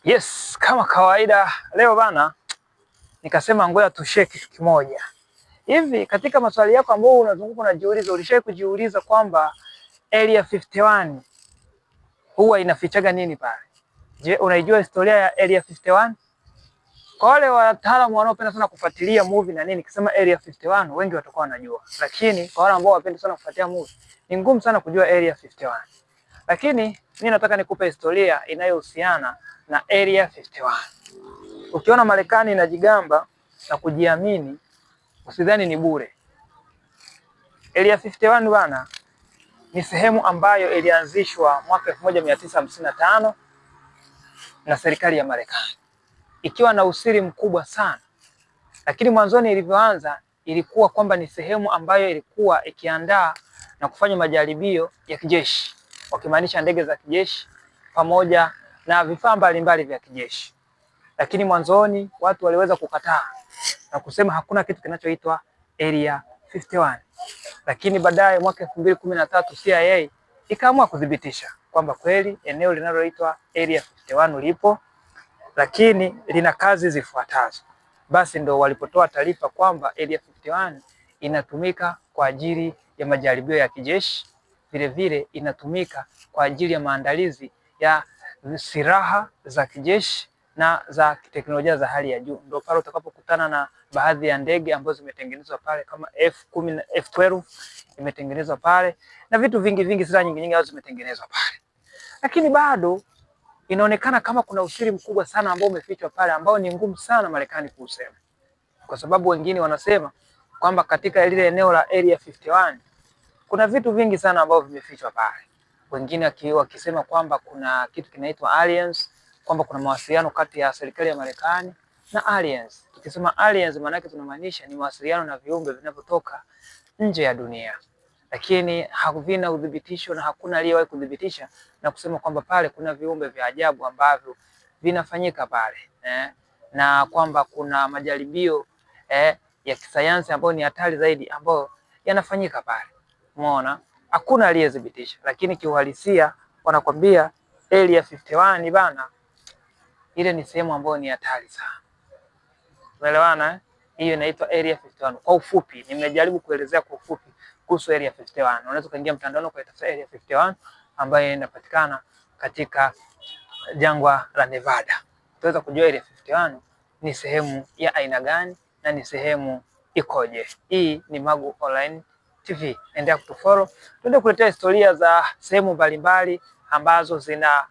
Yes, kama kawaida leo bana, nikasema ngoja tushare kitu kimoja. Hivi katika maswali yako ambayo unazunguka unajiuliza, ulishawahi kujiuliza kwamba Area 51 huwa inafichaga nini pale? Je, unaijua historia ya Area 51? Kwa wale wataalamu wanaopenda sana kufuatilia movie na nini, kisema Area 51 wengi watakuwa wanajua. Lakini kwa wale ambao wapenda sana kufuatilia movie, ni ngumu sana kujua Area 51. Lakini mimi nataka nikupe historia inayohusiana na Area 51. Ukiona Marekani inajigamba na kujiamini, usidhani ni bure. Area 51 bana ni sehemu ambayo ilianzishwa mwaka 1955 na serikali ya Marekani, ikiwa na usiri mkubwa sana. Lakini mwanzoni ilivyoanza ilikuwa kwamba ni sehemu ambayo ilikuwa ikiandaa na kufanya majaribio ya kijeshi, wakimaanisha ndege za kijeshi pamoja na vifaa mbalimbali vya kijeshi. Lakini mwanzoni watu waliweza kukataa na kusema hakuna kitu kinachoitwa Area 51. Lakini baadaye mwaka 2013 CIA ikaamua kudhibitisha kwamba kweli eneo linaloitwa Area 51 lipo, lakini lina kazi zifuatazo. Basi ndo walipotoa taarifa kwamba Area 51 inatumika kwa ajili ya majaribio ya kijeshi, vile vile inatumika kwa ajili ya maandalizi ya silaha za kijeshi na za teknolojia za hali ya juu. Ndio pale utakapokutana na baadhi ya ndege ambazo zimetengenezwa pale kama F10 na F12 imetengenezwa pale na vitu vingi, silaha nyingi ambazo zimetengenezwa pale. Lakini bado inaonekana kama kuna usiri mkubwa sana ambao umefichwa pale, ambao ni ngumu sana Marekani kuusema, kwa sababu wengine wanasema kwamba katika lile eneo la Area 51 kuna vitu vingi sana ambavyo vimefichwa pale. Wengine wakisema kwamba kuna kitu kinaitwa aliens, kwamba kuna mawasiliano kati ya serikali ya Marekani na aliens. Tukisema aliens, maana yake tunamaanisha ni mawasiliano na viumbe vinavyotoka nje ya dunia, lakini havina udhibitisho na hakuna aliyewahi kudhibitisha na kusema kwamba pale kuna viumbe vya ajabu ambavyo vinafanyika pale na kwamba kuna majaribio ya kisayansi ambayo ni hatari zaidi ambayo yanafanyika pale. Umeona, hakuna aliyedhibitisha, lakini kiuhalisia wanakwambia Area 51 bana, ile ni sehemu ambayo ni hatari sana. Umeelewana? Hiyo inaitwa Area 51 kwa ufupi. Nimejaribu kuelezea kwa ufupi kuhusu Area 51. Unaweza kuingia mtandaoni ukatafuta Area 51 ambayo inapatikana katika jangwa la Nevada. Utaweza kujua Area 51 ni sehemu ya aina gani na ni sehemu ikoje. Hii ni Magu Online TV. Endelea kutufollow. Tuende kuletea historia za sehemu mbalimbali ambazo zina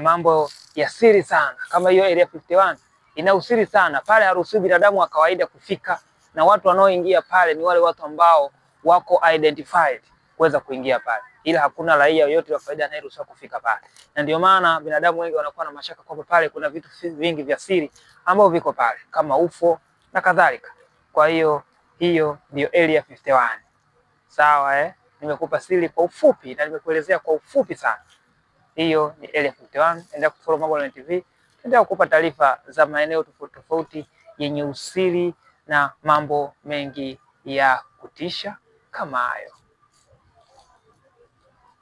mambo ya siri sana. Kama hiyo Area 51 ina usiri sana. Pale haruhusiwi binadamu wa kawaida kufika, na watu wanaoingia pale ni wale watu ambao wako identified kuweza kuingia pale, ila hakuna raia yoyote wa kawaida anayeruhusiwa kufika pale. Na ndio maana binadamu wengi wanakuwa na mashaka kwamba pale kuna vitu vingi vya siri ambavyo viko pale kama UFO na kadhalika. Kwa hiyo ndio Area 51. Sawa Nimekupa siri kwa ufupi na nimekuelezea kwa ufupi sana. Hiyo ni Area 51. Endelea kufollow Magu Online TV. Endelea kukupa taarifa za maeneo tofauti tofauti yenye usiri na mambo mengi ya kutisha kama hayo.